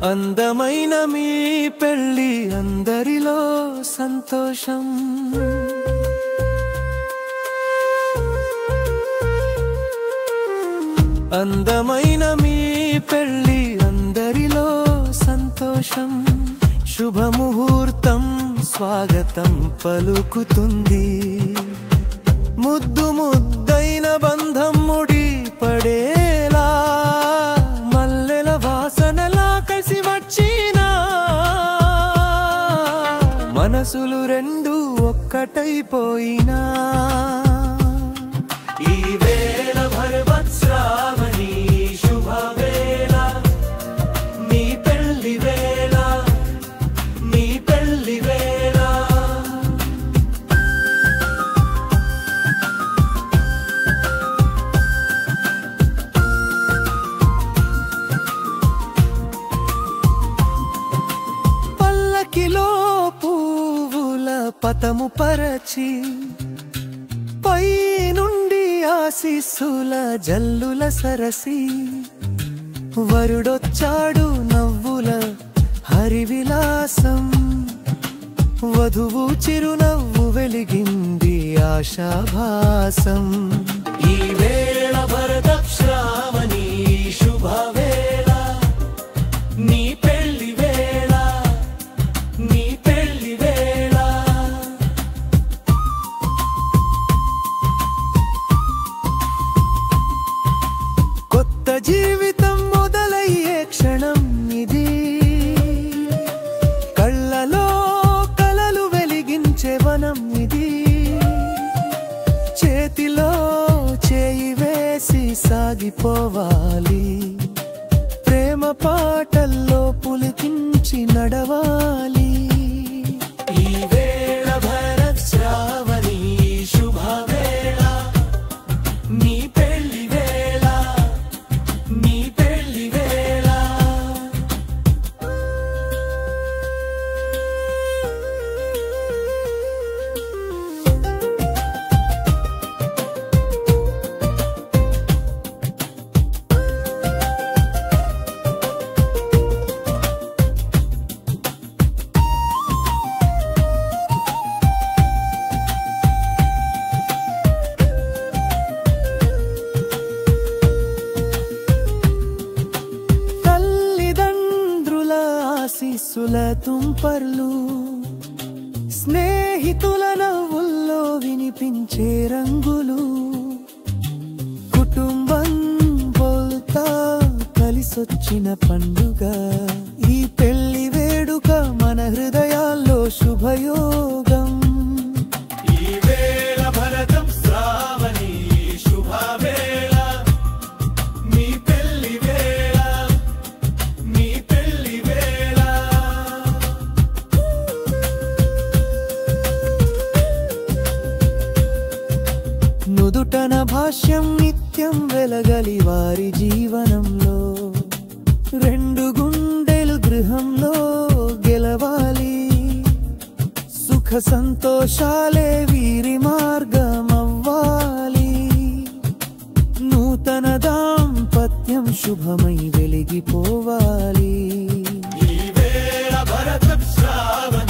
అందమైన మీ పెళ్ళి అందరిలో సంతోషం. అందమైన మీ పెళ్ళి అందరిలో సంతోషం. శుభముహూర్తం స్వాగతం పలుకుతుంది. ముద్దు ముద్దైన బంధం ముడి పడేలా మల్లెల వాసనలా కలిసి వచ్చిన మనసులు రెండు ఒక్కటైపోయినా ఈ వేళ భరవత్స్రావణి శుభవేళ మీ పెళ్లి వేళ మీ పెళ్లి వేళ. పల్లకిలో పువ్వుల పతము పరచి పై నుండి ఆశీస్సుల జల్లుల సరసి వరుడొచ్చాడు నవ్వుల హరివిలాసం. వధువు చిరునవ్వు వెలిగింది ఆశాభాసం. ఈ వేళ భరతశ్రావణి శుభవేళ నీ పెళ్లి వేళ నీ పెళ్లి వేళ. కొత్త జీవితం మొదలయ్యే క్షణం ఇది. కళ్ళలో కలలు వెలిగించే వనం ఇది. చేతిలో చేయి వేసి సాగిపోవాలి. ప్రేమ పాటల్లో పులికించి నడవాలి. ఈ వేళ భరతశ్రావణి శుభవేళ నీ పెళ్లి వేళ నీ పెళ్లి వేళ. ఆశీస్సుల తుంపర్లు స్నేహితుల నవ్వుల్లో వినిపించే రంగులు. కుటుంబం బోల్తా కలిసొచ్చిన పండుగ. ఈ పెళ్లి వేడుక మన హృదయాల్లో శుభయోగం. ఈ వేళ భరతం శ్రావణి శుభవేళ మీ పెళ్లి వేళ మీ పెళ్లి వేళ. నుదుటన భాష్యం నిత్యం వెలగలి వారి జీవనంలో. రెండు గుండెలు గృహంలో గెలవాలి. సుఖ సంతోషాలే వీరి మార్గం అవ్వాలి. నూతన దాంపత్యం శుభమై వెలిగిపోవాలి. ఈ వేళ భరతశ్రావణి